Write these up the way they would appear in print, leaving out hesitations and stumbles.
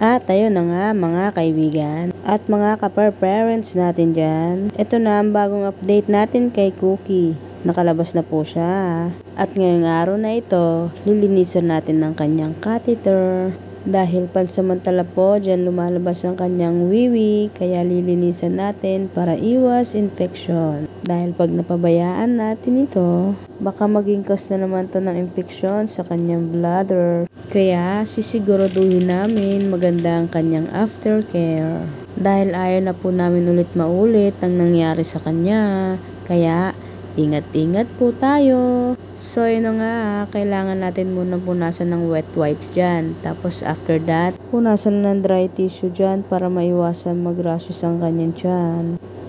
At ayun na nga mga kaibigan at mga kapar-parents natin dyan. Ito na ang bagong update natin kay Cookie. Nakalabas na po siya. At ngayong araw na ito, lilinisan natin ng kanyang catheter. Dahil pansamantala po dyan lumalabas ang kanyang wiwi, kaya lilinisan natin para iwas infection. Dahil pag napabayaan natin ito, baka maging cause na naman to ng infection sa kanyang bladder. Kaya sisiguraduhin namin maganda ang kanyang aftercare. Dahil ayaw na po namin ulit maulit ang nangyari sa kanya. Kaya ingat-ingat po tayo. So yun nga, kailangan natin muna punasan ng wet wipes dyan. Tapos after that, punasan ng dry tissue dyan para maiwasan mag-rashes ang kanyang tiyan.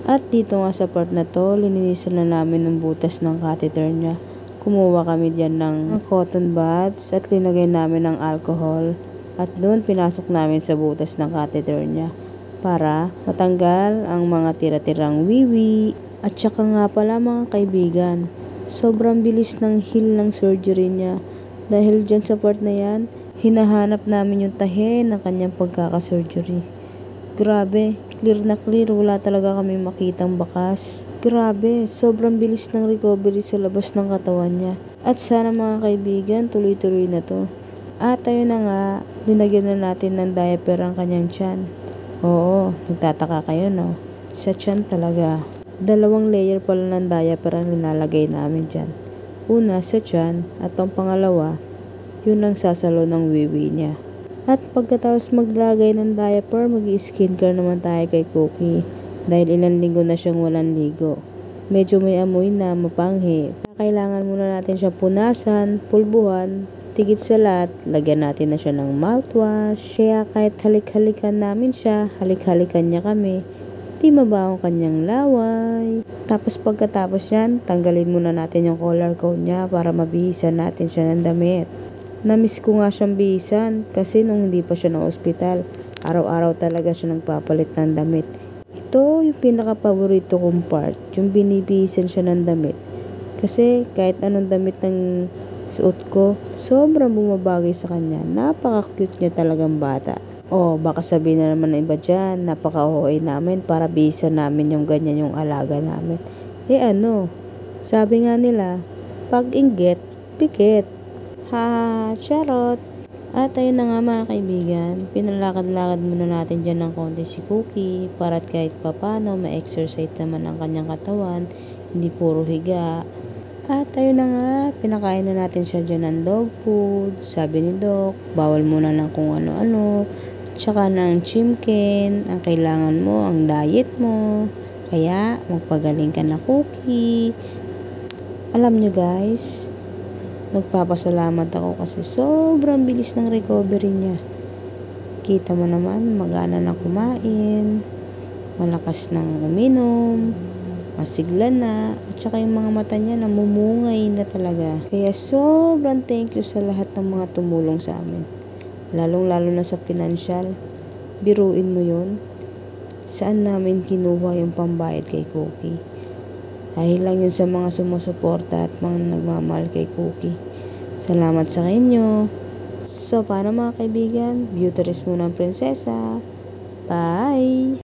At dito nga sa part na to, lininisan na namin ng butas ng catheter niya. Kumuha kami dyan ng cotton buds at linagay namin ng alcohol. At doon pinasok namin sa butas ng catheter niya para matanggal ang mga tira-tirang wiwi. At saka nga pala mga kaibigan, sobrang bilis ng heal ng surgery niya. Dahil dyan sa part na yan, hinahanap namin yung tahe ng kanyang pagkakasurgery. Grabe, clear na clear, wala talaga kami makitang bakas. Grabe, sobrang bilis ng recovery sa labas ng katawan niya. At sana mga kaibigan, tuloy-tuloy na to. At ayun na nga, linagyan na natin ng diaper ang kanyang tiyan. Oo, nagtataka kayo no? Sa tiyan talaga. 2 layer pala ng diaper ang linalagay namin dyan. Una sa tiyan at ang pangalawa, yun ang sasalo ng wiwi niya. At pagkatapos maglagay ng diaper, mag-skincare naman tayo kay Cookie. Dahil ilang linggo na siyang walang ligo. Medyo may amoy na mapanghi. Kailangan muna natin siyang punasan, pulbuhan, tigit sa lahat, lagyan natin na siya ng mouthwash. Kaya kahit halik-halikan namin siya, halik-halikan niya kami. Di mabaho kanyang laway. Tapos pagkatapos yan, tanggalin muna natin yung collar cone niya para mabihisan natin siya ng damit. Namiss ko nga siyang bihisan kasi nung hindi pa siya na ospital, araw-araw talaga siya nagpapalit ng damit. Ito yung pinaka-paborito kong part, yung binibihisan siya ng damit. Kasi kahit anong damit ng suot ko, sobrang bumabagay sa kanya. Napaka-cute niya talagang bata. Oh, baka sabihin na naman ng iba dyan, napaka-OA namin para bihisan namin yung ganyan yung alaga namin. Ano, sabi nga nila, pag inggit, pikit. Ha, charot. At ayun na nga mga kaibigan, pinalakad-lakad muna natin dyan ng konti si Cookie para kahit papano ma-exercise naman ang kanyang katawan, hindi puro higa. At ayun na nga, pinakain na natin siya dyan ng dog food. Sabi ni Doc, bawal muna ng kung ano-ano. Tsaka ng chimkin, ang kailangan mo, ang diet mo. Kaya, magpagaling ka na Cookie. Alam nyo guys, nagpapasalamat ako kasi sobrang bilis ng recovery niya. Kita mo naman, magana na kumain, malakas nang uminom, masigla na, at saka yung mga mata niya namumungay na talaga. Kaya sobrang thank you sa lahat ng mga tumulong sa amin. Lalong-lalo na sa financial. Biruin mo yun. Saan namin kinuha yung pambayad kay Cookie? Dahil lang yun sa mga sumusuporta at mga nagmamahal kay Cookie. Salamat sa inyo. So, paano mga kaibigan? Beauty rest muna ang prinsesa. Bye!